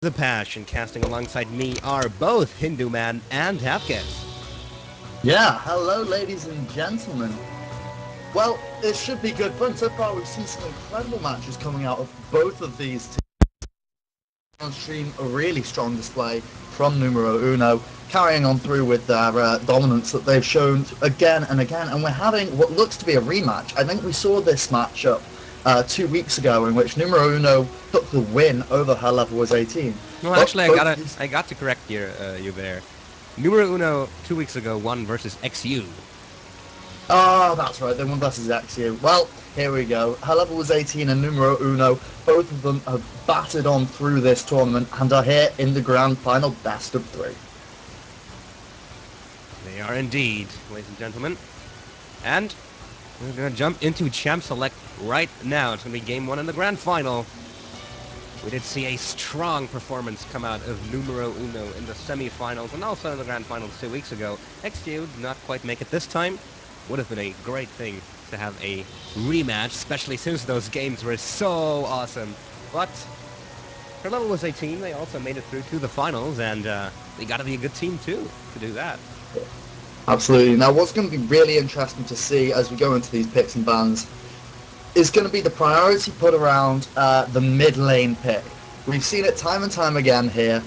The Passion casting alongside me are both Hindu Man and Hapkins. Yeah, hello, ladies and gentlemen. Well, it should be good fun. So far, we've seen some incredible matches coming out of both of these teams. On stream, a really strong display from Numero Uno, carrying on through with their dominance that they've shown again and again. And we're having what looks to be a rematch. I think we saw this matchup 2 weeks ago in which Numero Uno took the win over Her Level Was 18. Well, But actually, both these I got to correct you there. Numero Uno 2 weeks ago won versus XU. Oh, that's right. They won versus XU. Well, here we go. Her level was 18 and Numero Uno. Both of them have battered on through this tournament and are here in the grand final best of three. They are indeed, ladies and gentlemen. And we're going to jump into Champ Select right now. It's going to be game one in the grand final. We did see a strong performance come out of Numero Uno in the semifinals and also in the grand finals 2 weeks ago. XU did not quite make it this time. Would have been a great thing to have a rematch, especially since those games were so awesome. But Her Level Was 18. They also made it through to the finals, and they got to be a good team too to do that. Absolutely. Now, what's going to be really interesting to see as we go into these picks and bans is going to be the priority put around the mid lane pick. We've seen it time and time again here.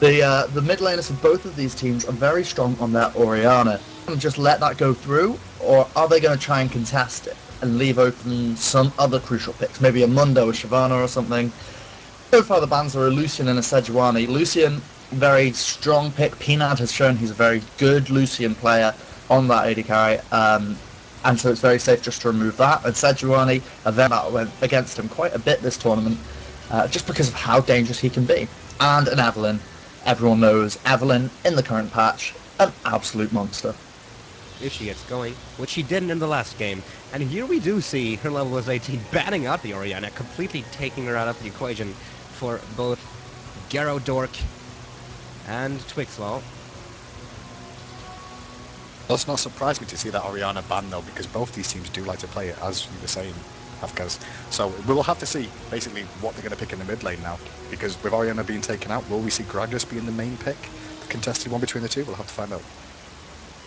The mid laners of both of these teams are very strong on their Orianna. And just let that go through, or are they going to try and contest it and leave open some other crucial picks, maybe a Mundo, a Shyvana or something? So far the bans are a Lucian and a Sejuani. Lucian, very strong pick. Peanut has shown he's a very good Lucian player on that AD carry, and so it's very safe just to remove that. And Sejuani, that went against him quite a bit this tournament, just because of how dangerous he can be. And an Evelynn. Everyone knows Evelynn in the current patch, an absolute monster. If she gets going, which she didn't in the last game. And here we do see Her Level Was 18 banning out the Orianna, completely taking her out of the equation for both Garo Dork and Twixlaw. Does not surprise me to see that Orianna banned though, because both these teams do like to play it, as you were saying, Hafkaz. So we will have to see basically what they're going to pick in the mid lane now, because with Orianna being taken out, will we see Gragas being the main pick, the contested one between the two? We'll have to find out.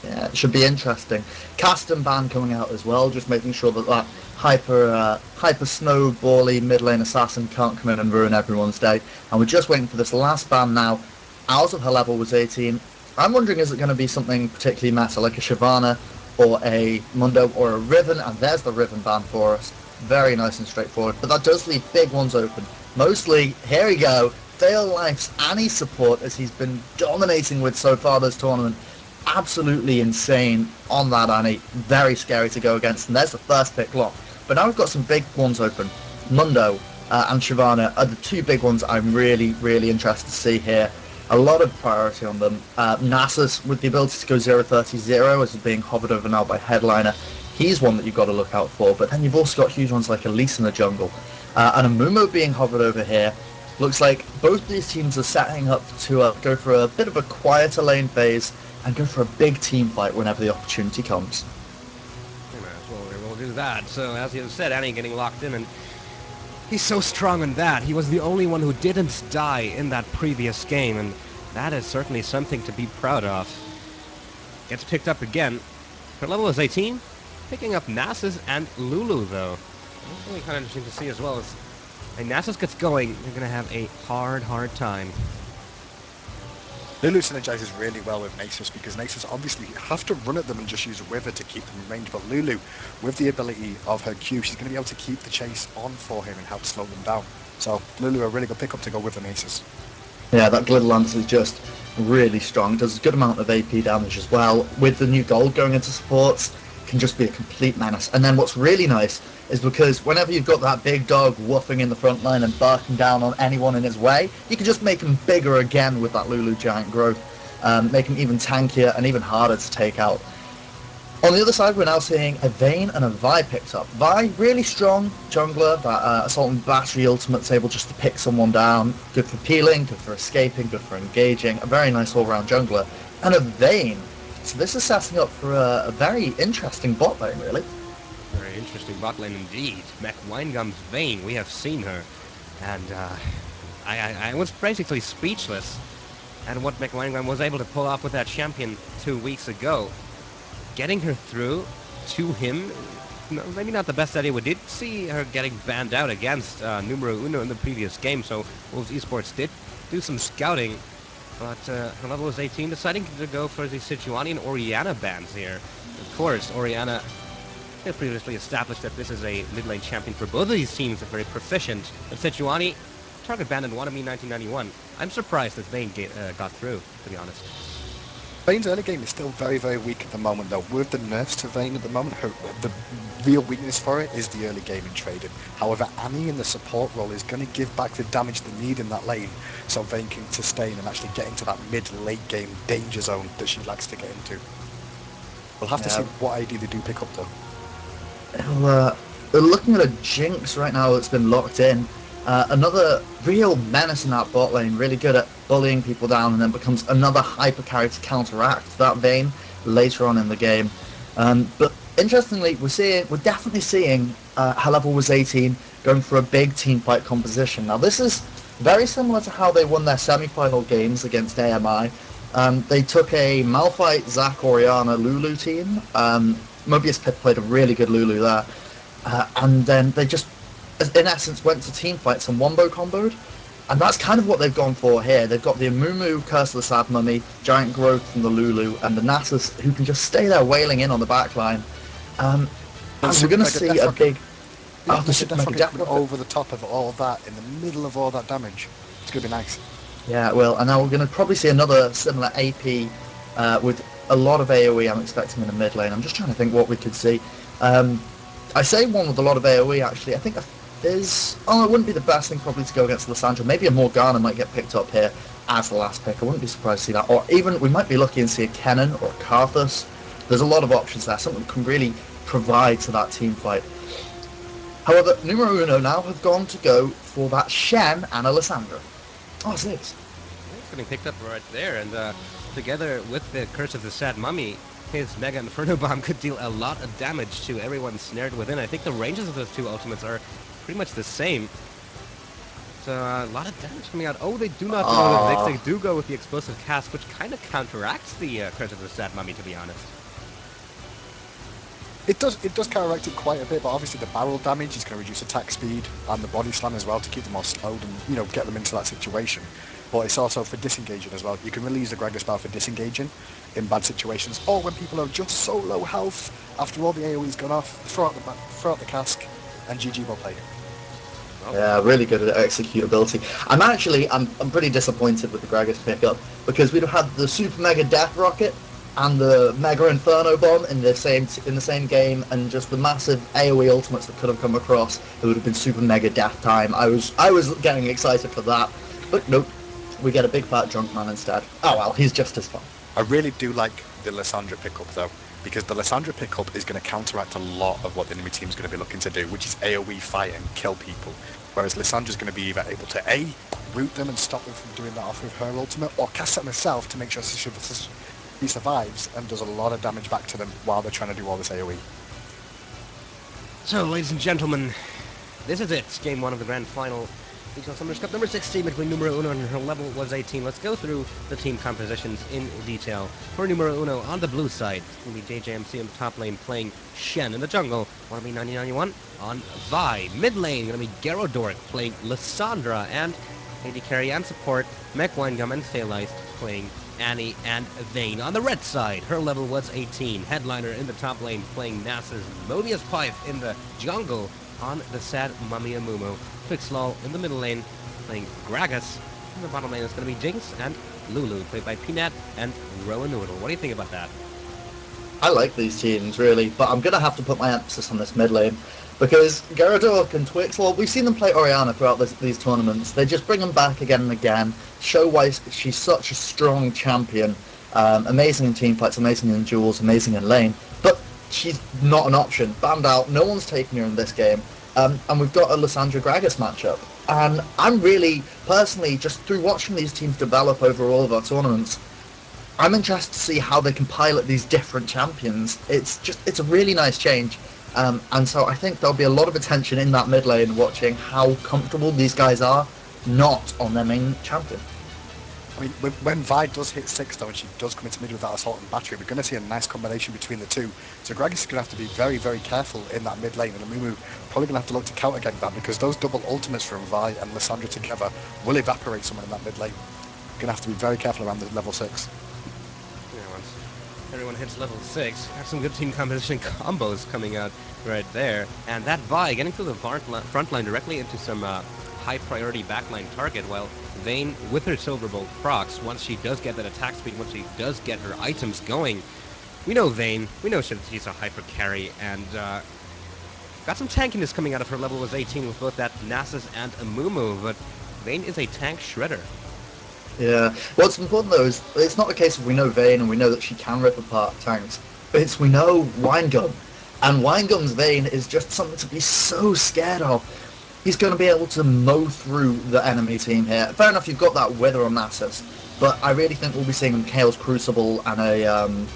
Yeah, it should be interesting. Cast and ban coming out as well, just making sure that hyper snowbally mid lane assassin can't come in and ruin everyone's day. And we're just waiting for this last ban now. Out of Her Level Was 18. I'm wondering, is it going to be something particularly meta, like a Shyvana or a Mundo or a Riven? And there's the Riven ban for us. Very nice and straightforward. But that does leave big ones open. Mostly, here we go, Dale Life's Annie support, as he's been dominating with so far this tournament. Absolutely insane on that Annie. Very scary to go against. And there's the first pick locked. But now we've got some big ones open. Mundo and Shyvana are the two big ones I'm really, really interested to see here. A lot of priority on them. Nasus, with the ability to go 0-30-0, as is being hovered over now by Headliner. He's one that you've got to look out for. But then you've also got huge ones like Elise in the jungle. And a Mumo being hovered over here. Looks like both these teams are setting up to go for a bit of a quieter lane phase and go for a big team fight whenever the opportunity comes. Well, we'll do that. So, as you said, Annie getting locked in, and he's so strong on that. He was the only one who didn't die in that previous game, and that is certainly something to be proud of. Gets picked up again. Her level is 18. Picking up Nasus and Lulu, though. That's really kind of interesting to see as well. As when Nasus gets going, they're going to have a hard time. Lulu synergizes really well with Nasus, because Nasus obviously have to run at them and just use a Wither to keep them in range, but Lulu, with the ability of her Q, she's going to be able to keep the chase on for him and help slow them down. So Lulu, a really good pickup to go with the Nasus. Yeah, that Glitter Lance is just really strong. Does a good amount of AP damage as well. With the new gold going into supports, can just be a complete menace. And then what's really nice is because whenever you've got that big dog woofing in the front line and barking down on anyone in his way, you can just make him bigger again with that Lulu giant growth. Make him even tankier and even harder to take out. On the other side, we're now seeing a Vayne and a Vi picked up. Vi, really strong jungler, that Assault and Battery ultimate's able just to pick someone down. Good for peeling, good for escaping, good for engaging. A very nice all-round jungler. And a Vayne. So this is setting up for a very interesting bot lane, really. Very interesting bot lane indeed. Mac Winegum's Vayne, we have seen her. And I was basically speechless at what McLaren was able to pull off with that champion 2 weeks ago. Getting her through to him, maybe not the best idea. We did see her getting banned out against Numero Uno in the previous game, so Wolves Esports did do some scouting, but her level was 18, deciding to go for the Sejuani and Orianna bans here. Of course, Orianna had previously established that this is a mid-lane champion for both of these teams, are very proficient. But Sejuani, target banned in Wannabe 1991. I'm surprised that Vayne got through, to be honest. Vayne's early game is still very, very weak at the moment, though. With the nerfs to Vayne at the moment, the real weakness for it is the early game in trading. However, Annie in the support role is going to give back the damage they need in that lane, so Vayne can sustain and actually get into that mid-late game danger zone that she likes to get into. We'll have to see what AD they do pick up, though. Well, they're looking at a Jinx right now that's been locked in. Another real menace in that bot lane, really good at bullying people down, and then becomes another hyper carry to counteract that Vayne later on in the game. But interestingly, we're definitely seeing her level was 18 going for a big team fight composition. Now this is very similar to how they won their semi-final games against AMI. They took a Malphite, Zac, Orianna, Lulu team. Mobius Pip played a really good Lulu there. And then they just, in essence, went to team fights and wombo comboed. And that's kind of what they've gone for here. They've got the Amumu, Curse of the Sad Mummy, Giant Growth from the Lulu, and the Nasus, who can just stay there wailing in on the backline. And we're going to see a big... Yeah, the Super Mega Death Rocket over the top of all that, in the middle of all that damage. It's going to be nice. Yeah, it will. And now we're going to probably see another similar AP with a lot of AoE, I'm expecting, in the mid lane. I'm just trying to think what we could see. I say one with a lot of AoE, actually. I think there's... Oh, it wouldn't be the best thing probably to go against Lissandra. Maybe a Morgana might get picked up here as the last pick. I wouldn't be surprised to see that. Or even, we might be lucky and see a Kennen or a Karthus. There's a lot of options there. Something that can really provide to that team fight. However, Numero Uno now have gone to go for that Shen and a Lissandra. Oh, 6. It's getting picked up right there, and together with the Curse of the Sad Mummy, his Mega Inferno Bomb could deal a lot of damage to everyone snared within. I think the ranges of those two ultimates are pretty much the same. So a lot of damage coming out. Oh, they do not go with Vix. They do go with the Explosive Cast, which kind of counteracts the Curse of the Sad Mummy, to be honest. It does counteract it quite a bit, but obviously the barrel damage is going to reduce attack speed and the body slam as well to keep them more slowed and, get them into that situation. But it's also for disengaging as well. You can really use the Gragas spell for disengaging in bad situations, or when people are just so low health after all the AoE's gone off, throw out the cask, and GG well played. Yeah, really good at executability. I'm pretty disappointed with the Gragas pickup, because we'd have had the Super Mega Death Rocket and the Mega Inferno Bomb in the same game, and just the massive AoE ultimates that could have come across. It would have been Super Mega Death time. I was getting excited for that, but nope, we get a big fat drunk man instead. Oh well, he's just as fun. I really do like the Lissandra pickup though, because the Lissandra pickup is going to counteract a lot of what the enemy team's going to be looking to do, which is AoE fight and kill people. Whereas Lissandra's going to be either able to A, root them and stop them from doing that off with her ultimate, or cast them herself to make sure he survives and does a lot of damage back to them while they're trying to do all this AoE. So, ladies and gentlemen, this is it. Game 1 of the Grand Final. EGL Summoners Cup number 16 between Numero Uno and her level was 18. Let's go through the team compositions in detail. For Numero Uno, on the blue side, it's going to be JJMC in the top lane playing Shen. In the jungle, Wannabe 1991 on Vi. Mid lane, going to be Gyarados playing Lissandra. And AD carry and support, Mech Winegum and Phalanx playing Annie and Vayne. On the red side, her level was 18. Headliner in the top lane playing Nasus. Mobius Pipe in the jungle on the Sad Mummy Amumu. Fixlol in the middle lane playing Gragas. In the bottom lane is going to be Jinx and Lulu, played by Peanut and Rowan Noodle. What do you think about that? I like these teams, really, but I'm going to have to put my emphasis on this mid lane, because Gyarados and Twixlol, we've seen them play Orianna throughout these tournaments. They just bring them back again and again, show why she's such a strong champion. Amazing in teamfights, amazing in duels, amazing in lane, but she's not an option. Banned out, no one's taking her in this game. And we've got a Lissandra Gragas matchup. And I'm really, personally, just through watching these teams develop over all of our tournaments, I'm interested to see how they can pilot these different champions. It's a really nice change. And so I think there'll be a lot of attention in that mid lane watching how comfortable these guys are not on their main champion. I mean, when Vi does hit 6 though, and she does come into mid with that assault and battery, we're going to see a nice combination between the two. So Gragas is going to have to be very, very careful in that mid lane, and NumN0 probably going to have to look to counter gang that, because those double ultimates from Vi and Lissandra together will evaporate someone in that mid lane. Going to have to be very careful around the level 6. Yeah, once everyone hits level 6, got some good team composition combos coming out right there. And that Vi getting to the front line directly into some high priority backline target, while Vayne with her Silver Bolt procs, once she does get that attack speed, once she does get her items going, we know Vayne, we know she's a hyper carry, and got some tankiness coming out of her level was 18 with both that Nasus and a Mumu, but Vayne is a tank shredder. Yeah. What's important though is it's not a case of we know Vayne and we know that she can rip apart tanks, but it's we know Winegum. And Winegum's Vayne is just something to be so scared of. He's going to be able to mow through the enemy team here. Fair enough, you've got that Wither on Nasus, but I really think we'll be seeing Chaos Crucible and a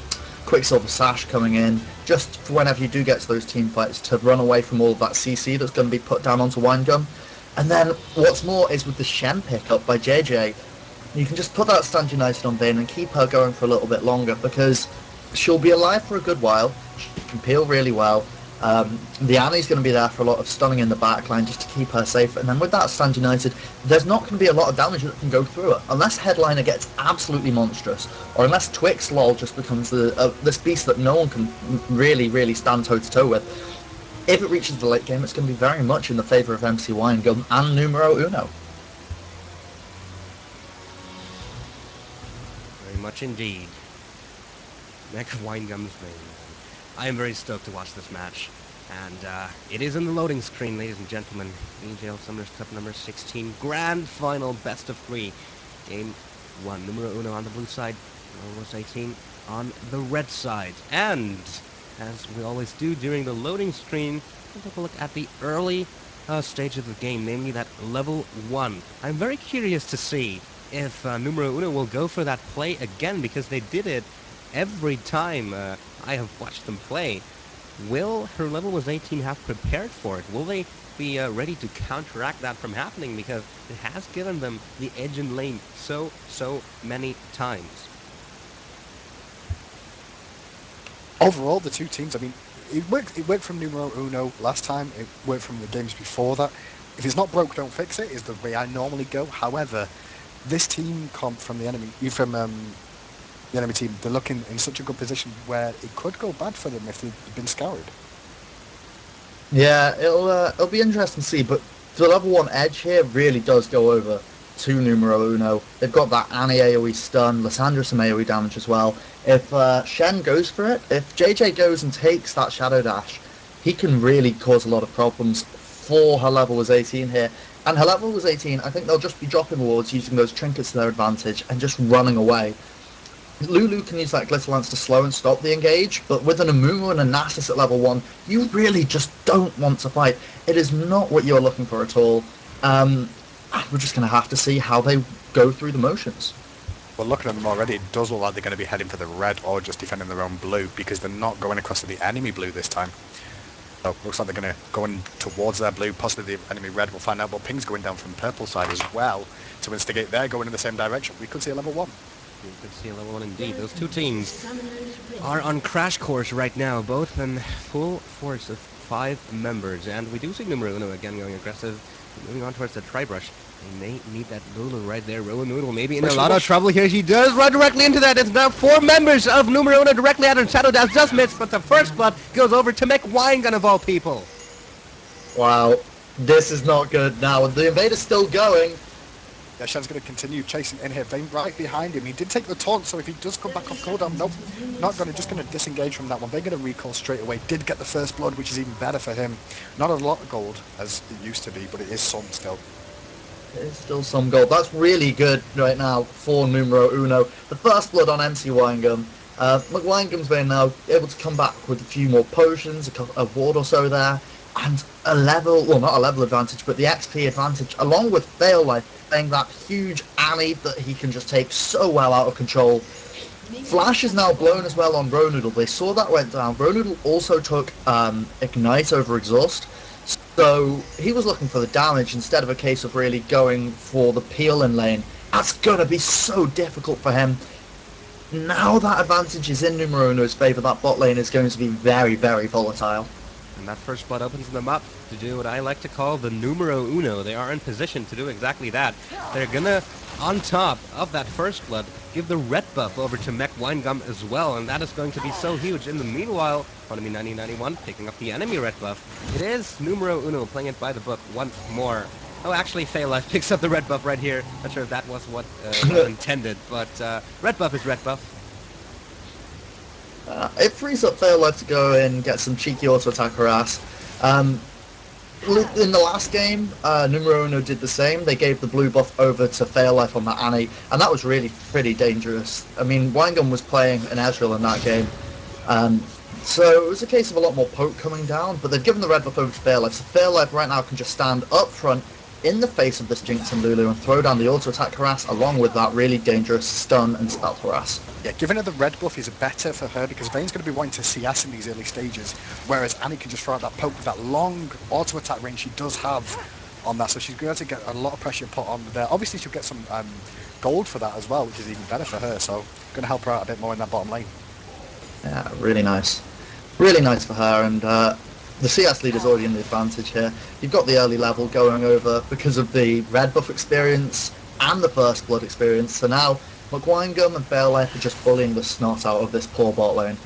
Quicksilver Sash coming in, just for whenever you do get to those team fights, to run away from all of that CC that's going to be put down onto Winegum. And then what's more is with the Shen pickup by JJ, you can just put that Stand United on Vayne and keep her going for a little bit longer, because she'll be alive for a good while. She can peel really well. The Annie's going to be there for a lot of stunning in the backline just to keep her safe. And then with that Stand United, there's not going to be a lot of damage that can go through it. Unless Headliner gets absolutely monstrous, or unless Twix LOL just becomes this beast that no one can really stand toe-to-toe with. If it reaches the late game, it's going to be very much in the favour of MC Winegum and NumN0. Much indeed. Next Winegum's Vayne. I am very stoked to watch this match, and it is in the loading screen, ladies and gentlemen. EGL Summoners Cup number 16, Grand Final, Best of 3. Game 1, NumN0 on the blue side, was 18 on the red side. And, as we always do during the loading screen, we'll take a look at the early stage of the game, namely that level 1. I'm very curious to see if NumN0 will go for that play again, because they did it every time I have watched them play. Will her level was 18 have prepared for it? Will they be ready to counteract that from happening? Because it has given them the edge in lane so many times. Overall, the two teams, I mean, it worked from NumN0 last time, it worked from the games before that. If it's not broke, don't fix it, is the way I normally go. However, this team comp from the enemy, the enemy team, they're looking in such a good position where it could go bad for them if they've been scoured. Yeah, it'll be interesting to see, but the level 1 edge here really does go over to NumN0. They've got that Annie AoE stun, Lissandra some AoE damage as well. If Shen goes for it, if JJ goes and takes that Shadow Dash, he can really cause a lot of problems for her level was 18 here. And her level was 18, I think they'll just be dropping wards, using those trinkets to their advantage, and just running away. Lulu can use that Glitter Lance to slow and stop the engage, but with an Amumu and a Nasus at level 1, you really just don't want to fight. It is not what you're looking for at all. We're just going to have to see how they go through the motions. Well, looking at them already, it does look like they're going to be heading for the red or just defending their own blue, because they're not going across to the enemy blue this time. So looks like they're going to go in towards their blue, possibly the enemy red. We'll find out, but Ping's going down from purple side as well to instigate their going in the same direction. We could see a level 1. You could see a level 1 indeed. Those two teams are on crash course right now, both in full force of 5 members. And we do see NumN0 again going aggressive, moving on towards the Tri-Brush. They may need that Lulu right there. NumN0 maybe in a lot of trouble here. She does run directly into that. It's now 4 members of NumN0 directly at her. Shadow Dash just missed, but the first blood goes over to Winegum of all people. Wow, this is not good now. The invader's still going. Yeah, Shen's going to continue chasing in here. Vayne right behind him. He did take the taunt, so if he does come back off cooldown, nope, not going to, just going to disengage from that one. They're going to recall straight away. Did get the first blood, which is even better for him. Not a lot of gold, as it used to be, but it is some still. It is still some gold. That's really good right now for NumN0. The first blood on MC Winegum. Winegum's been now able to come back with a few more potions, a ward or so there, and a level, well, not a level advantage, but the XP advantage, along with Fail Life, playing that huge Annie that he can just take so well out of control. Flash is now blown as well on Bronoodle. They saw that went down. Bronoodle also took Ignite over Exhaust. So he was looking for the damage instead of a case of really going for the peel in lane. That's gonna be so difficult for him. Now that advantage is in NumN0's favour, that bot lane is going to be very, very volatile. And that first blood opens them up to do what I like to call the numero uno. They are in position to do exactly that. They're gonna, on top of that first blood, give the red buff over to Mech Winegum as well, and that is going to be so huge. In the meanwhile, Economy 9091 picking up the enemy red buff. It is numero uno playing it by the book once more. Oh, actually, Phaelife picks up the red buff right here. Not sure if that was what was intended, but red buff is red buff. It frees up Phaelife to go in, get some cheeky auto attack harass. In the last game, NumN0 did the same. They gave the blue buff over to Phaelife on that Annie, and that was really pretty dangerous. I mean, Winegum was playing an Ezreal in that game, so it was a case of a lot more poke coming down, but they've given the red buff over to Phaelife, so Phaelife right now can just stand up front in the face of this Jinx and Lulu and throw down the auto attack harass along with that really dangerous stun and spell harass. Yeah, giving her the red buff is better for her because Vayne's going to be wanting to CS in these early stages, whereas Annie can just throw out that poke with that long auto attack range she does have on that, so she's going to get a lot of pressure put on there. Obviously she'll get some gold for that as well, which is even better for her, so going to help her out a bit more in that bottom lane. Yeah, really nice. Really nice for her, and the CS leader's already in the advantage here. You've got the early level going over because of the red buff experience and the first blood experience, so now Winegum and Phaelife are just bullying the snot out of this poor bot lane.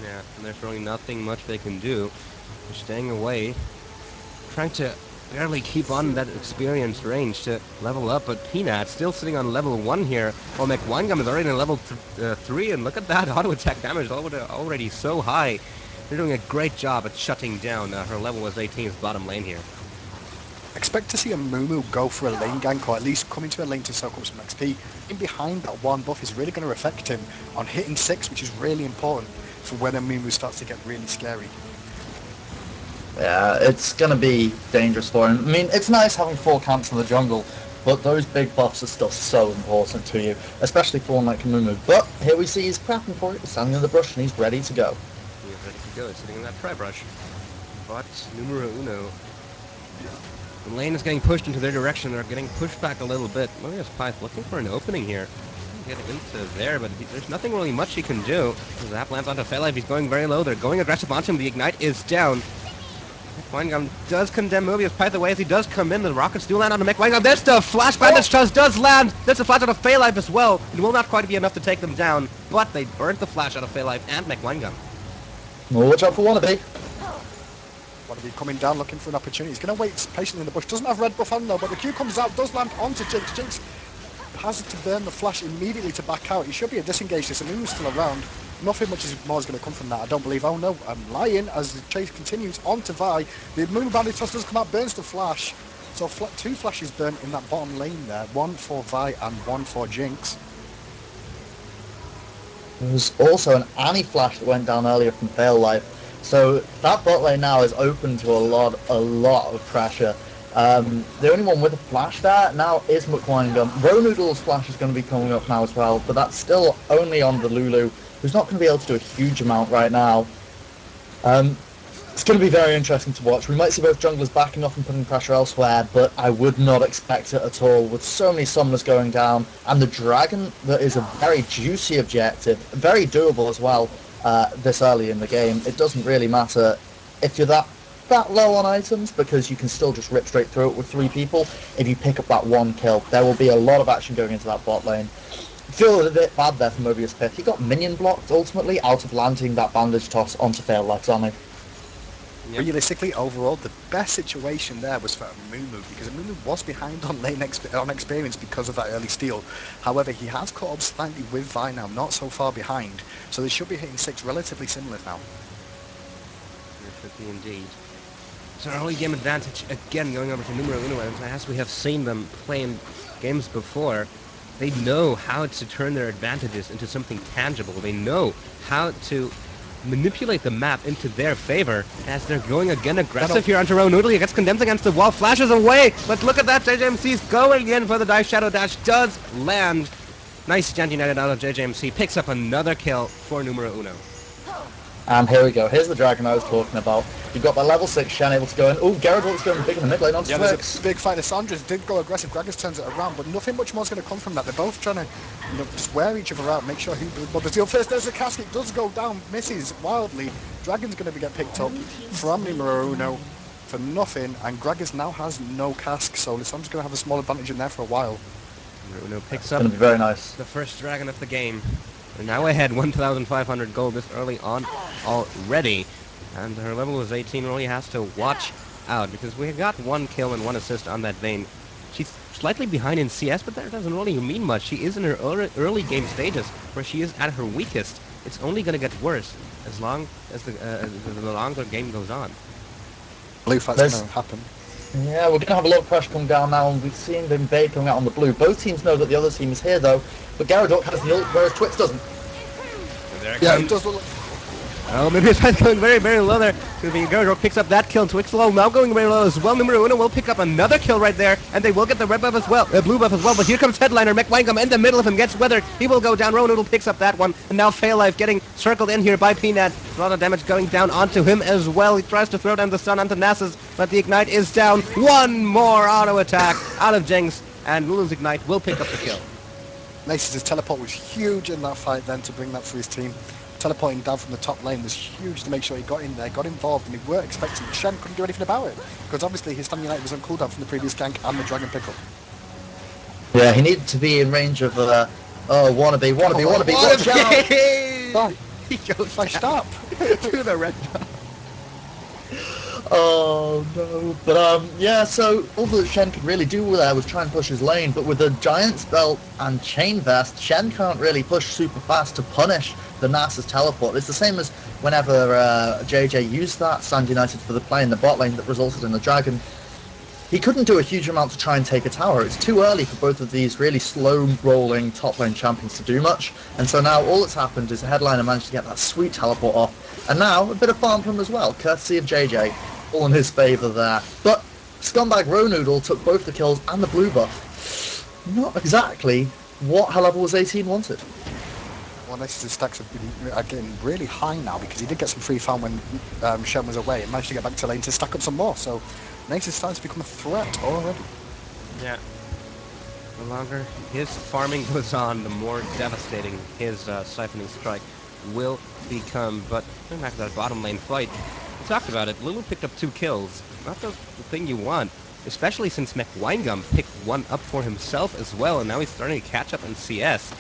Yeah, and there's really nothing much they can do. They're staying away, trying to barely keep on that experience range to level up, but Peanut still sitting on level 1 here, while Winegum is already in level 3, and look at that auto attack damage already so high. They're doing a great job at shutting down her level was 18's bottom lane here. Expect to see a Mumu go for a lane gank, or at least come into a lane to soak up some XP. In behind that one buff is really going to affect him on hitting 6, which is really important for when a Mumu starts to get really scary. Yeah, it's going to be dangerous for him. I mean, it's nice having 4 camps in the jungle, but those big buffs are still so important to you, especially for one like Mumu. But here we see he's prepping for it, he's standing in the brush, and he's ready to go. He's ready to go, he's sitting in that tri-brush. But numero uno, the lane is getting pushed into their direction. They're getting pushed back a little bit. Mobius Pyth looking for an opening here. Get into there, but there's nothing really much he can do. Zap lands onto Phaelife. He's going very low. They're going aggressive onto him. The Ignite is down. Winegum does condemn Mobius Pyth away as he does come in. The rockets do land on Mech Winegum. There's the flash bandage does land. There's a flash out of Phaelife as well. It will not quite be enough to take them down, but they burnt the flash out of Phaelife and Mech Winegum. Well, watch out for Wannabe. Wannabe coming down looking for an opportunity. He's going to wait patiently in the bush. Doesn't have red buff on though, but the Q comes out, does land onto Jinx. Jinx has to burn the flash immediately to back out. He should be a disengage. This Amu's still around. Nothing much more is going to come from that, I don't believe. Oh no, I'm lying as the chase continues on to Vi. The Moon Bandit toss does come out, burns the flash. So 2 flashes burnt in that bottom lane there. 1 for Vi and 1 for Jinx. There was also an Annie flash that went down earlier from Phaelife. So that bot lane now is open to a lot of pressure. The only one with a flash there now is McWinegum. Ronoodle's flash is going to be coming up now as well, but that's still only on the Lulu, who's not going to be able to do a huge amount right now. It's going to be very interesting to watch. We might see both junglers backing off and putting pressure elsewhere, but I would not expect it at all with so many summoners going down, and the dragon that is a very juicy objective, very doable as well this early in the game. It doesn't really matter if you're that low on items, because you can still just rip straight through it with 3 people. If you pick up that 1 kill, there will be a lot of action going into that bot lane. I feel a bit bad there for Mobius Pyth. He got minion blocked ultimately out of landing that bandage toss onto Phaelife's Annie. Yep. Realistically, overall, the best situation there was for Mumu, because Mumu was behind on lane on experience because of that early steal. However, he has caught up slightly with Vi now, not so far behind, so they should be hitting 6 relatively similar now. There should be indeed. So early game advantage again going over to numero uno, and as we have seen them play in games before, they know how to turn their advantages into something tangible. They know how to manipulate the map into their favor as they're going again aggressive here onto Ronoodle. He gets condemned against the wall, flashes away, but look at that, JJMC's going in for the dive. Shadow Dash does land. Nice Gent United out of JJMC, picks up another kill for numero uno. And here we go. Here's the dragon I was talking about. You've got the level 6 Shen able to go in. Oh, Gyarados going big in the mid lane onto Yeah, Twix. there's a big fight. The Sandra's did go aggressive. Gragas turns it around, but nothing much more is going to come from that. They're both trying to, just wear each other out, make sure who does the first. There's the casket, does go down, misses wildly. Dragon's going to get picked up from NumN0 for nothing, and Gragas now has no cask, so Lissandra's going to have a small advantage in there for a while. NumN0 picks It's up going to be very nice. the first dragon of the game. We're now ahead 1,500 gold this early on already. And her level is 18, really has to watch out because we got 1 kill and 1 assist on that Vayne. She's slightly behind in CS, but that doesn't really mean much. She is in her early game stages where she is at her weakest. It's only going to get worse as long as the longer game goes on. Blue fight's going to happen. Yeah, we're going to have a lot of pressure come down now, and we've seen the invade coming out on the blue. Both teams know that the other team is here, though, but Gyarados has the ult, whereas Twix doesn't. Yeah, it does look. Oh, maybe it's going very, very low there. Gyarados picks up that kill. Twix low, now going very low as well. NumN0 will pick up another kill right there, and they will get the red buff as well, blue buff as well. But here comes Headliner. McWangum in the middle of him gets weathered. He will go down. Ronoodle picks up that one, and now Fairlife getting circled in here by Peanut. A lot of damage going down onto him as well. He tries to throw down the stun onto Nasus, but the Ignite is down. One more auto attack out of Jinx, and Lulu's Ignite will pick up the kill. Nasus' teleport was huge in that fight then to bring that for his team. Teleporting down from the top lane was huge to make sure he got in there, got involved, and we weren't expecting Shen couldn't do anything about it because obviously his Stan United was on cooldown from the previous gank and the Dragon Pickle. Yeah, he needed to be in range of wannabe, watch out! He goes Like, stop! to the red buff. Oh no, but yeah, so all that Shen could really do there was try and push his lane, but with the Giant's Belt and Chain Vest, Shen can't really push super fast to punish the Nasus teleport. It's the same as whenever JJ used that Stand United for the play in the bot lane that resulted in the Dragon. He couldn't do a huge amount to try and take a tower. It's too early for both of these really slow-rolling top lane champions to do much, and so now all that's happened is the Headliner managed to get that sweet teleport off, and now a bit of farm from him as well, courtesy of JJ. All in his favour there. But Scumbag Ronoodle took both the kills and the blue buff. Not exactly what her level was 18 wanted. Well, Nasus' stacks are getting really high now because he did get some free farm when Shen was away and managed to get back to lane to stack up some more. So Nasus is starting to become a threat already. Yeah. The longer his farming goes on, the more devastating his siphoning strike will become. But going back to that bottom lane fight, we talked about it. Lulu picked up 2 kills. Not the thing you want, especially since McWangum picked one up for himself as well, and now he's starting to catch up in CS.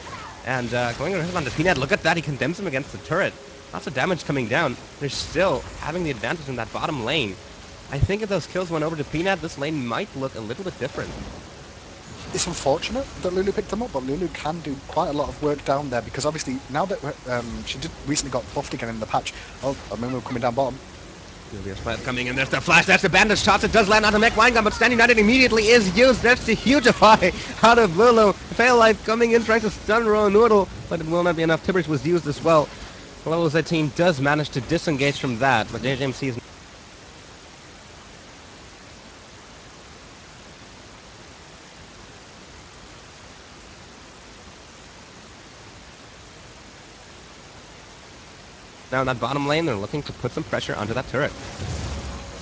And going on to Peanut, look at that, he condemns him against the turret. Lots of damage coming down. They're still having the advantage in that bottom lane. I think if those kills went over to Peanut, this lane might look a little bit different. It's unfortunate that Lulu picked them up, but Lulu can do quite a lot of work down there because obviously now that she did recently got buffed again in the patch. Oh, I remember we're coming down bottom. Julius Flash coming in, there's the flash, that's the bandage toss, it does land onto McWangum, but Stand United immediately is used, that's the hugify out of Lulu. Fairlife coming in, trying to stun Ronoodle, but it will not be enough. Tibbers was used as well. Level Z team does manage to disengage from that, but JJMC is now in that bottom lane. They're looking to put some pressure onto that turret.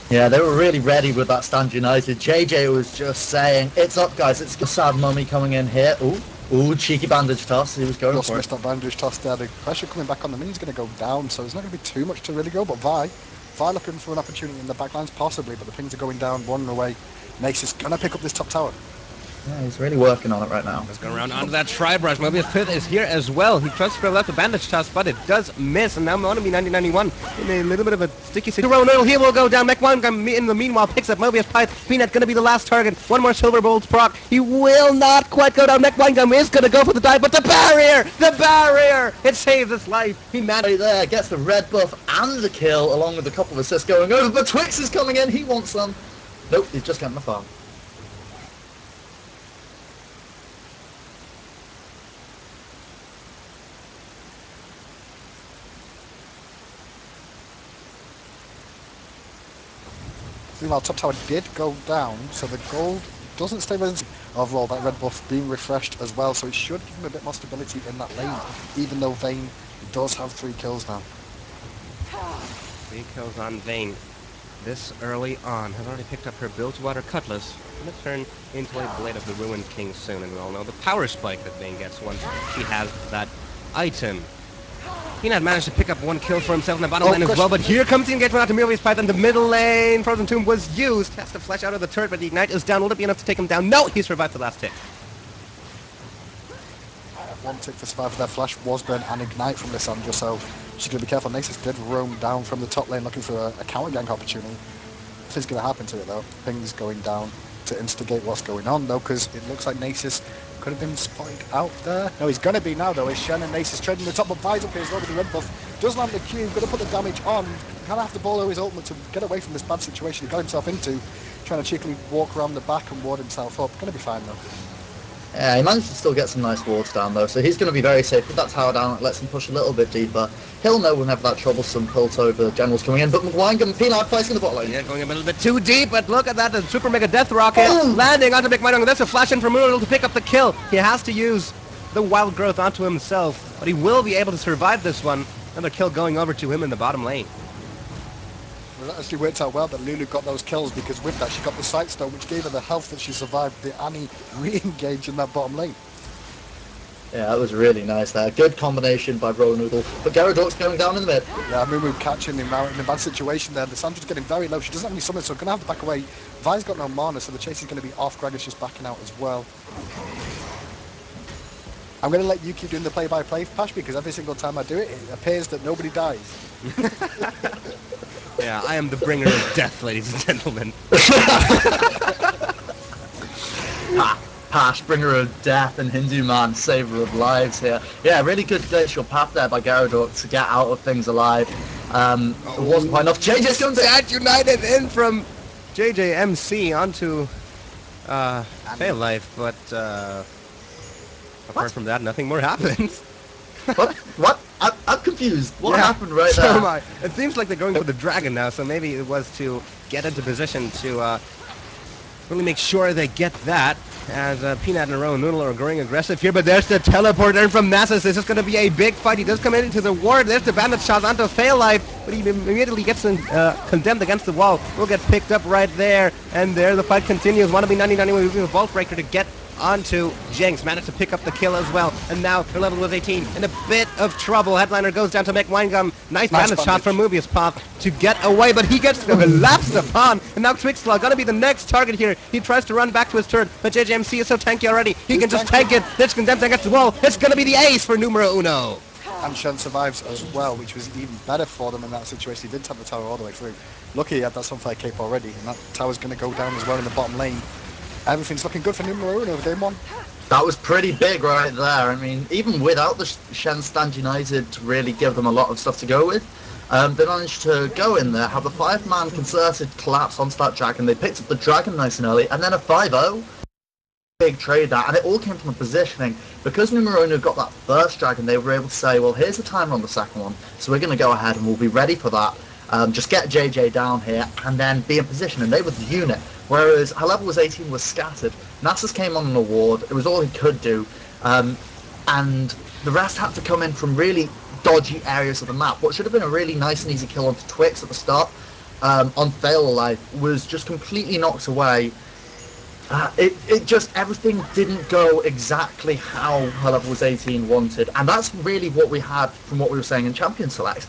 Yeah, they were really ready with that Stand United. JJ was just saying, it's up guys, it's Sad Mummy coming in here. Ooh, cheeky bandage toss, he was going Just for it. missed that bandage toss there. The pressure coming back on the minion's going to go down, so there's not going to be too much to really go, but Vi looking for an opportunity in the backlines possibly, but the pings are going down, one away. Nasus going to pick up this top tower. Yeah, he's really working on it right now. Let's go around onto that Tri-Brush. Mobius Pit is here as well. He tries to throw left the bandage toss, but it does miss. And now Monomi 1991 in a little bit of a sticky situation. He will go down. McWangum in the meanwhile picks up Mobius Pite. Peanut going to be the last target. One more Silver Bolt proc. He will not quite go down. McWangum is going to go for the dive, but the barrier! It saves his life. He managed. Right there, gets the red buff and the kill, along with a couple of assists going over. But Twix is coming in. He wants some. Nope, he's just getting the farm. Meanwhile, top tower did go down, so the gold doesn't stay resident. Overall, that red buff being refreshed as well, so it should give him a bit more stability in that lane, even though Vayne does have 3 kills now. 3 kills on Vayne. This early on has already picked up her Bilgewater Cutlass. Gonna turn into a Blade of the Ruined King soon, and we all know the power spike that Vayne gets once she has that item. Peanut managed to pick up 1 kill for himself in the bottom lane as well, but here comes the engagement out to Mirvi's Python. The middle lane, Frozen Tomb was used. Has to flash out of the turret, but the Ignite is down. Will it be enough to take him down? No, he survived the last tick. 1 tick for survival. Their flash was burn and Ignite from Lissandra, so she's going to be careful. Nasus did roam down from the top lane looking for a counter gank opportunity. Nothing's going to happen to it though. Ping's going down to instigate what's going on though, because it looks like Nasus could have been spotted out there. No, he's going to be now though. Is Shen and Nasus trading the top, but Vi's up here as well with the red buff. Doesn't have the Q, going to put the damage on. Kind of have to borrow his ultimate to get away from this bad situation he got himself into. Trying to cheekily walk around the back and ward himself up. Going to be fine though. Yeah, he managed to still get some nice wards down though, so he's going to be very safe. With that tower down, it lets him push a little bit deeper. He'll know whenever that troublesome pult over general's coming in, but McWine Peanut fighting in the bot lane. Yeah, going a little bit too deep, but look at that, the Super Mega Death Rocket landing onto McMahon. That's a flash in from Muriel to pick up the kill. He has to use the Wild Growth onto himself, but he will be able to survive this one. Another kill going over to him in the bottom lane. Well, that actually worked out well that Lulu got those kills, because with that she got the Sight Stone, which gave her the health that she survived the Annie re-engage in that bottom lane. Yeah, that was really nice there. Good combination by Roll Noodle, but Gyarados going down in the mid. Yeah, Mumu catching him out in a bad situation there. Lissandra's getting very low. She doesn't have any summons, so going to have to back away. Vi's got no mana, so the chase is going to be off. Greg is just backing out as well. I'm going to let you keep doing the play-by-play, Pash, because every single time I do it, it appears that nobody dies. Yeah, I am the bringer of death, ladies and gentlemen. Pash, bringer of death, and Hindu man, saver of lives here. Yeah, really good glacial path there by Gyarados to get out of things alive. It wasn't quite enough. JJ's going to That United in from JJMC onto Fail Life, but apart from that, nothing more happens. What? I'm confused. What happened right so there? am I. It seems like they're going for the dragon now, so maybe it was to get into position to really make sure they get that. As Peanut and Rowan Noodle are growing aggressive here, but there's the teleporter in from Nasus. This is going to be a big fight. He does come into the ward. There's the bandit shot onto Fail Life, but he immediately gets condemned against the wall. Will get picked up right there, and there the fight continues. Want to be 90-90 using a Vault Breaker to get onto Jinx. Managed to pick up the kill as well, and now her level was 18. In a bit of trouble. Headliner goes down to make Winegum. Nice bandit shot from Mobius Pop to get away, but he gets collapsed upon, and now Twixclaw gonna be the next target here. He tries to run back to his turret, but JJMC is so tanky already. He can just tank it. That's condemned against the wall. It's gonna be the ace for numero uno. And Shen survives as well, which was even better for them in that situation. He did tap the tower all the way through. Lucky he had that Sunfire Cape already, and that tower's going to go down as well in the bottom lane. Everything's looking good for numero uno game 1. That was pretty big right there. I mean, even without the Shen Stand United to really give them a lot of stuff to go with, they managed to go in there, have a 5-man concerted collapse onto that dragon. They picked up the dragon nice and early, and then a 5-0. Big trade that, and it all came from the positioning. Because numero uno got that first dragon, they were able to say, well, here's the timer on the second one, so we're going to go ahead and we'll be ready for that. Just get JJ down here and then be in position, and they were the unit. Whereas her level was 18 was scattered. Nasus came on an award, it was all he could do, and the rest had to come in from really dodgy areas of the map. What should have been a really nice and easy kill onto Twix at the start, on Fail Alive, was just completely knocked away. It just, everything didn't go exactly how her level was 18 wanted, and that's really what we had from what we were saying in Champion Select.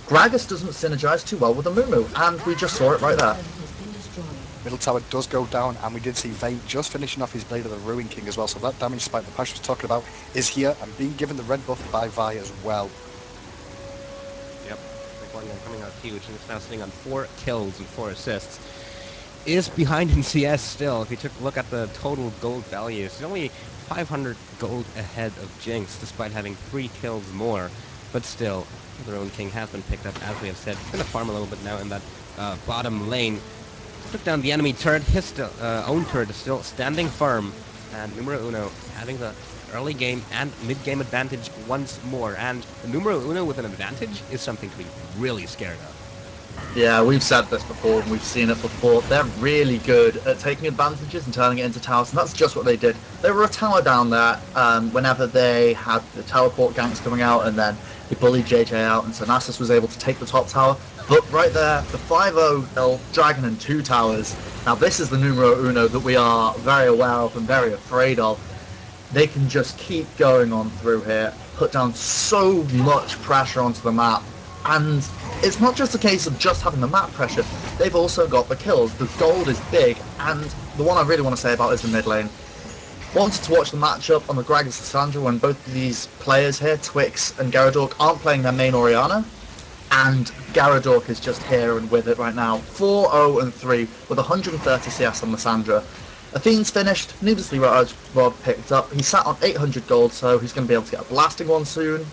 Gragas doesn't synergize too well with the Mumu, and we just saw it right there. Middle tower does go down, and we did see Vayne just finishing off his Blade of the Ruin King as well, so that damage spike that Pash was talking about is here, and being given the red buff by Vi as well. Yep, coming out huge, and it's now sitting on 4 kills and 4 assists. Is behind in CS still. If you took a look at the total gold values, he's only 500 gold ahead of Jinx, despite having 3 kills more. But still, the Ruin King has been picked up, as we have said. He's going to farm a little bit now in that bottom lane. Took down the enemy turret. His own turret is still standing firm. And numero uno having the early game and mid-game advantage once more. And numero uno with an advantage is something to be really scared of. Yeah, we've said this before and we've seen it before. They're really good at taking advantages and turning it into towers, and that's just what they did. They were a tower down there whenever they had the teleport ganks coming out, and then they bullied JJ out, and so Nasus was able to take the top tower. But right there, the 5-0 kill, Dragon and 2 towers. Now this is the numero uno that we are very aware of and very afraid of. They can just keep going on through here, put down so much pressure onto the map. And it's not just a case of just having the map pressure, they've also got the kills. The gold is big, and the one I really want to say about is the mid lane. Wanted to watch the matchup on the Gragas Cassandra when both of these players here, Twix and Gyarados, aren't playing their main Orianna, and Gyarados is just here and with it right now. 4-0-3 with 130 CS on Lissandra. Athene's finished, needlessly Rod picked up. He sat on 800 gold, so he's going to be able to get a blasting one soon.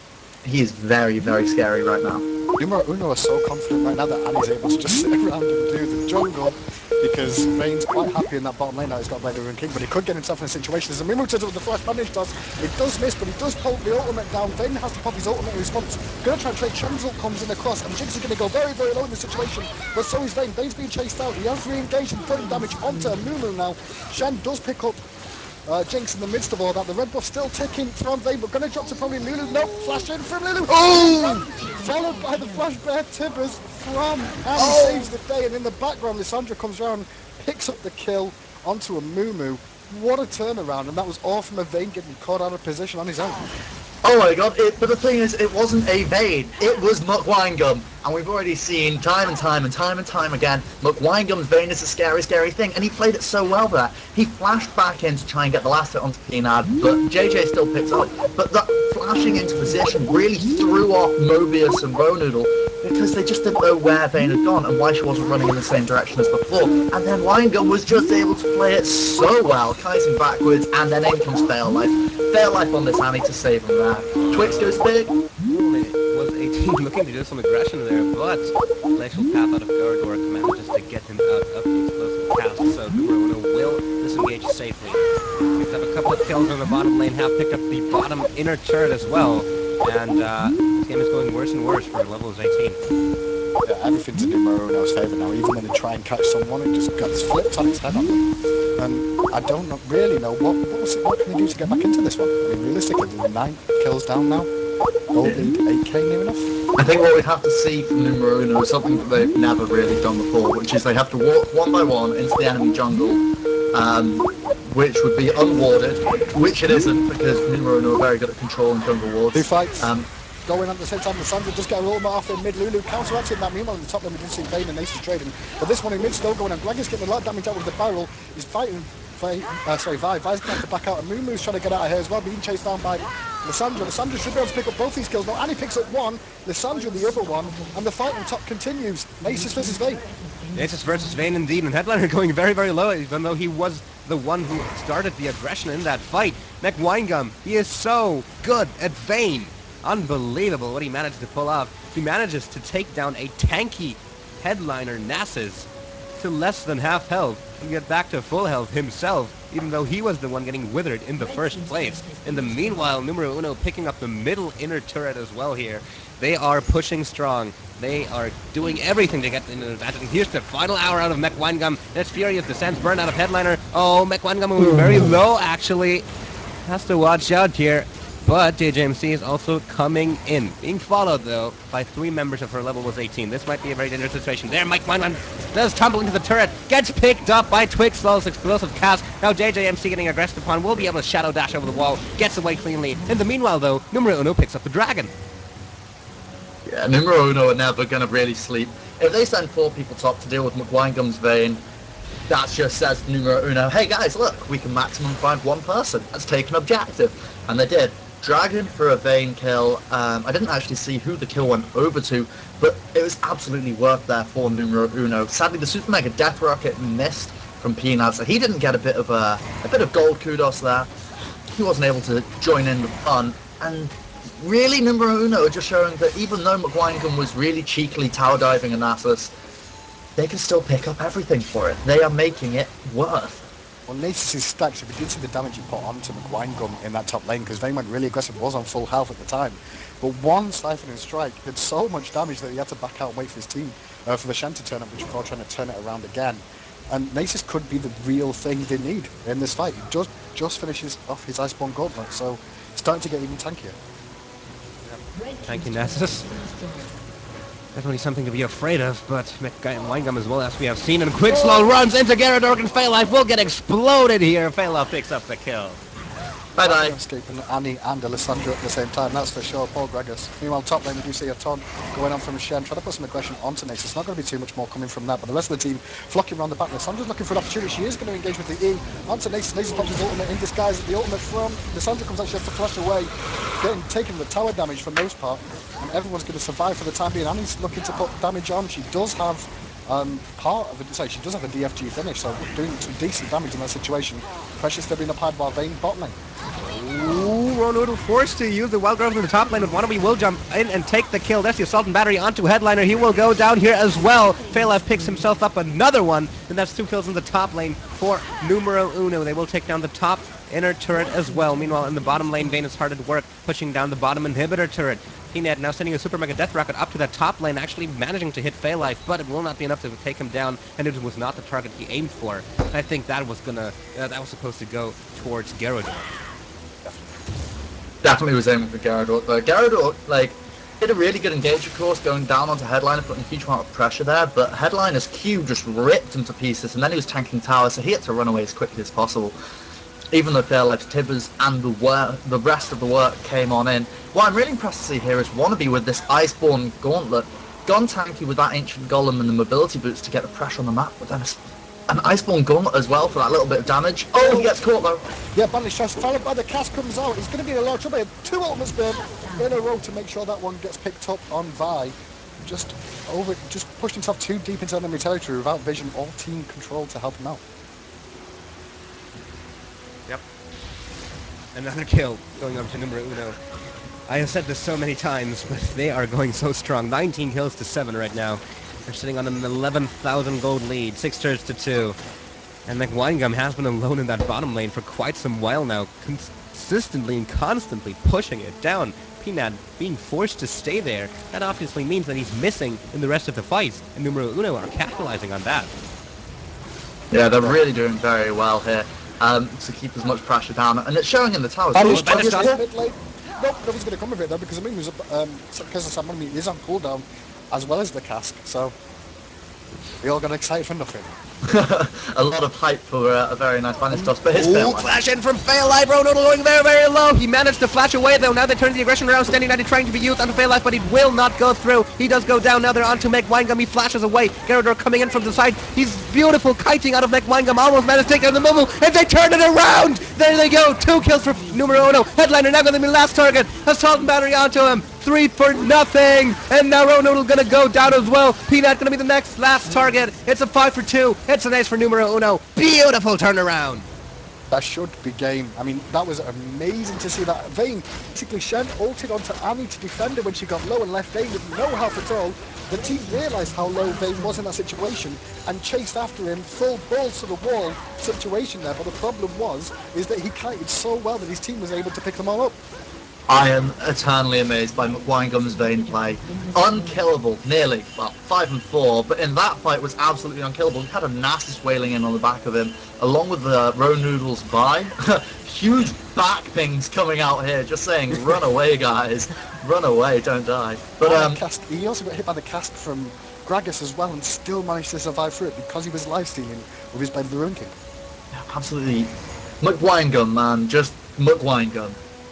He is very, very scary right now. Numero Uno are so confident right now that Annie's able to just sit around and do the jungle because Vayne's quite happy in that bottom lane now. He's got to play the Rune King, but he could get himself in a situation. There's a Mimu to do with the flash bandage does. It does miss, but he does pull the ultimate down. Vayne has to pop his ultimate in response. Going to try and trade. Shen's ult comes in across, and Jinx is going to go very, very low in the situation, but so is Vayne. Vayne's being chased out. He has re-engaged and putting damage onto Mumu now. Shen does pick up Jinx in the midst of all that. The red buff still ticking from Vayne, but going to drop to probably Lulu. Nope, flash in from Lulu. Oh! Followed by the flash bear Tibbers from Annie saves the day, and in the background Lissandra comes around, picks up the kill onto a Mumu. What a turnaround, and that was all from a Vayne getting caught out of position on his own. Oh my god, but the thing is, it wasn't a Vayne, it was Mukwangum. And we've already seen time and time again, Mukwangum's Vayne is a scary, scary thing, and he played it so well there. He flashed back in to try and get the last hit onto Peanut, but JJ still picks up. But that flashing into position really threw off Mobius and Ronoodle, because they just didn't know where Vayne had gone and why she wasn't running in the same direction as before. And then Wingum was just able to play it so well, kiting backwards, and then in comes Fail Life. Fail Life on this Annie to save him there. Twix goes big. Was 18 looking to do some aggression there, but the actual path out of Gyarados manages to get him out of the explosive cast, so Numero will disengage safely. Picks up a couple of kills on the bottom lane, have picked up the bottom inner turret as well, and this game is going worse and worse for levels 18. Yeah, everything's in Numero Uno's favour now. Even when they try and catch someone, it just gets flipped on its head on them. And I don't really know what can we do to get back into this one. I mean, realistically, they're 9 kills down now. Gold lead 8k near enough. I think what we'd have to see from Numero Uno is something that they've never really done before, which is they have to walk one by one into the enemy jungle, which would be unwarded, which it isn't, because Numero Uno are very good at controlling jungle wards. Who fights? Going on at the same time, Lissandra does get a ultimate off in mid. Lulu counteracting that. Meanwhile, in the top lane, we didn't see Vayne and Ace is trading. But this one in mid still going on. Gragas getting a lot of damage out with the barrel. He's fighting. Vi. Vi's going to have to back out, and Mumu's trying to get out of here as well, being chased down by Lissandra. Lissandra should be able to pick up both these kills. Now Annie picks up one, Lissandra the other one, and the fight on top continues. Aces versus Vayne. Aces versus Vayne indeed, and Headliner going very, very low, even though he was the one who started the aggression in that fight. McWingum, he is so good at Vayne. Unbelievable what he managed to pull off. He manages to take down a tanky Headliner Nasus to less than half health and get back to full health himself, even though he was the one getting withered in the first place. In the meanwhile, Numero Uno picking up the middle inner turret as well here. They are pushing strong. They are doing everything to get into the advantage. And here's the final hour out of Mechwangum. That's furious. The Sands burn out of Headliner. Oh, Mechwangum moving very low, actually. Has to watch out here. But JJMC is also coming in. Being followed, though, by 3 members of her level was 18. This might be a very dangerous situation. There, Mike Weinman does tumble into the turret. Gets picked up by Twix Law's explosive cast. Now JJMC getting aggressed upon will be able to shadow dash over the wall. Gets away cleanly. In the meanwhile, though, Numero Uno picks up the dragon. Yeah, Numero Uno are never going to really sleep. If they send 4 people top to deal with McWangum's Vayne, that just says to Numero Uno, hey guys, look, we can maximum find 1 person. Let's take an objective. And they did. Dragon for a Vayne kill. I didn't actually see who the kill went over to, but it was absolutely worth there for Numero Uno. Sadly, the Super Mega Death Rocket missed from Peanut, so he didn't get a bit of gold kudos there. He wasn't able to join in the fun, and really Numero Uno are just showing that even though McWangum was really cheekily tower diving Nasus, they can still pick up everything for it. They are making it worth. Well, Nasus' stacks, if we did see the damage he put onto McWine in that top lane, because Vayne went really aggressive, was on full health at the time. But one siphoning strike did so much damage that he had to back out and wait for his team, for the Shen to turn up before trying to turn it around again. And Nasus could be the real thing they need in this fight. He just finishes off his Iceborne Gauntlet, so it's starting to get even tankier. Thank you, Nasus. Definitely something to be afraid of, but Winegum as well, as we have seen, and quick slow runs into Gyarados, and Phaelife will get exploded here. Phaelife picks up the kill. Bye-bye. Escaping Annie and Alessandro at the same time, that's for sure. Paul Gregos. Meanwhile, top lane, we do see a ton going on from Shen, trying to put some aggression onto Nasus. It's not going to be too much more coming from that, but the rest of the team flocking around the back. Alessandra's looking for an opportunity. She is going to engage with the E onto Nasus. Nasus pops his ultimate in disguise. The ultimate from Alessandra comes out, she has to flash away, taking the tower damage for the most part, and everyone's going to survive for the time being. Annie's looking to put damage on. She does have she does have a DFG finish, so doing some decent damage in that situation. Pressure still being applied by Vayne bot lane. Ooh, Ronoodle forced to use the wild growth in the top lane, but Wannabe will jump in and take the kill. That's the assault and battery onto Headliner. He will go down here as well. Phaelife picks himself up another one, and that's 2 kills in the top lane for NumN0. They will take down the top inner turret as well. Meanwhile, in the bottom lane, Vayne is hard at work, pushing down the bottom inhibitor turret. Peanut now sending a Super Mega Death Rocket up to that top lane, actually managing to hit Phaelife, but it will not be enough to take him down, and it was not the target he aimed for. I think that was supposed to go towards Gyarados. Definitely was aiming for Gyarados. But Gyarados, did a really good engage, of course, going down onto Headliner, putting a huge amount of pressure there, but Headliner's Q just ripped him to pieces, and then he was tanking tower, so he had to run away as quickly as possible. Even though Phaelife's Tibbers and the rest of the work came on in. What I'm really impressed to see here is Wannabe with this Iceborne Gauntlet, gone tanky with that Ancient Golem and the mobility boots to get the pressure on the map, but then an Iceborne Gauntlet as well for that little bit of damage. Oh, he gets caught though. Yeah, Bandage Stress followed by the cast comes out. He's going to be in a lot of trouble. 2 ultimates in a row to make sure that one gets picked up on Vi. Just pushed himself too deep into enemy territory without vision or team control to help him out. Yep. Another kill going up to NumN0. I have said this so many times, but they are going so strong. 19 kills to 7 right now. They're sitting on an 11,000 gold lead, 6 turrets to 2. And Winegum has been alone in that bottom lane for quite some while now, consistently and constantly pushing it down. Peanut being forced to stay there. That obviously means that he's missing in the rest of the fights, and NumN0 are capitalizing on that. Yeah, they're really doing very well here to keep as much pressure down, and it's showing in the towers. Nope, nothing's going to come of it though, because Amin was is on cooldown as well as the cask, so we all got excited for nothing. A lot of hype for a very nice Bandage toss, but his flash in from Phaelife. Ronoodle going very, very low. He managed to flash away though. Now they turn the aggression around. Standing 90 trying to be used onto Phaelife, but he will not go through. He does go down. Now they're on to Winegum. He flashes away. Gyarados coming in from the side. He's beautiful kiting out of Winegum. Almost managed to take down the Mumu, and they turn it around. There they go. 2 kills for NumN0. Headliner now going to be last target. Assault and battery onto him. 3 for nothing, and now Ronoodle gonna go down as well. Peanut gonna be the next last target. It's a 5 for 2. It's an ace for NumN0. Beautiful turnaround. That should be game. I mean, that was amazing to see that. Vayne, basically Shen ulted onto Annie to defend her when she got low and left Vayne with no help at all. The team realised how low Vayne was in that situation and chased after him, full balls to the wall situation there, but the problem is that he kited so well that his team was able to pick them all up. I am eternally amazed by Winegum's Vayne play. Unkillable, nearly. Well, 5 and 4, but in that fight was absolutely unkillable. He had a Nasus wailing in on the back of him, along with the Ronoodle's Vi. Huge back pings coming out here, just saying, run away, guys. Run away, don't die. But he also got hit by the cast from Gragas as well and still managed to survive through it because he was live-stealing with his Blade of the Rune King. Absolutely. McWinegum, man. Just McWinegum.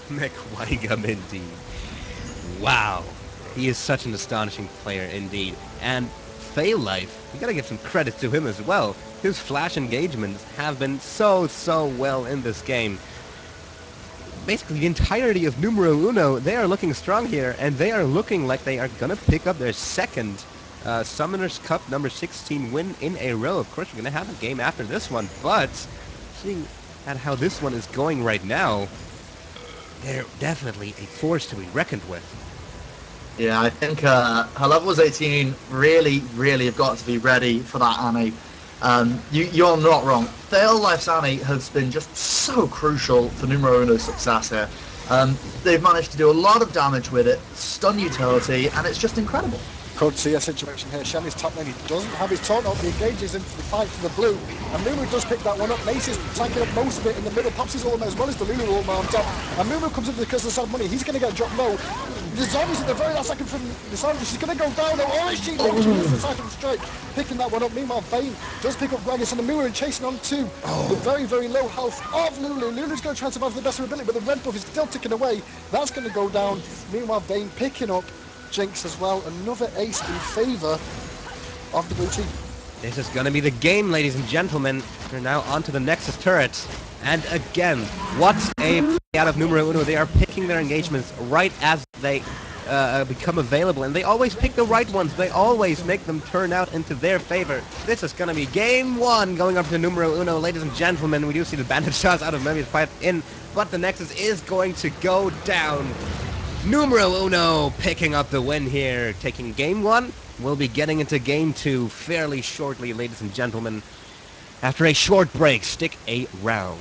McWinegum indeed. Wow. He is such an astonishing player indeed. And Phaelife, we gotta give some credit to him as well. His flash engagements have been so well in this game. Basically the entirety of NumN0, they are looking strong here, and they are looking like they are gonna pick up their second Summoners Cup number 16 win in a row. Of course, we're gonna have a game after this one, but seeing at how this one is going right now, they're definitely a force to be reckoned with. Yeah, I think her level was 18 really have got to be ready for that Annie. You're not wrong. Thale Lifesani has been just so crucial for Numero Uno's success here. They've managed to do a lot of damage with it, stun utility, and it's just incredible. Could see a situation here. Shelly's top lane, he doesn't have his taunt up, he engages into the fight for the blue, and Mumu does pick that one up. Mace is tanking up most of it in the middle, pops his ultimate as well as the Lulu ultimate on top, and Mumu comes into the crystal side money, he's going to get dropped low. The zombies at the very last second from the side, she's going to go down, oh, she goes to the side of the strike, picking that one up. Meanwhile, Vayne does pick up Gragas and the Mumu and chasing on too. The very, very low health of Lulu. Lulu's going to try to survive to the best of her ability, but the red buff is still ticking away. That's going to go down. Meanwhile, Vayne picking up Jinx as well, another ace in favour of the blue team. This is going to be the game, ladies and gentlemen. We're now onto the Nexus turret. And again, what's a play out of Numero Uno? They are picking their engagements right as they become available. And they always pick the right ones. They always make them turn out into their favor. This is going to be game one going up to Numero Uno. Ladies and gentlemen, we do see the bandit shots out of Memi's fight in, but the Nexus is going to go down. Numero Uno picking up the win here, taking game one. We'll be getting into game two fairly shortly, ladies and gentlemen. After a short break, stick around.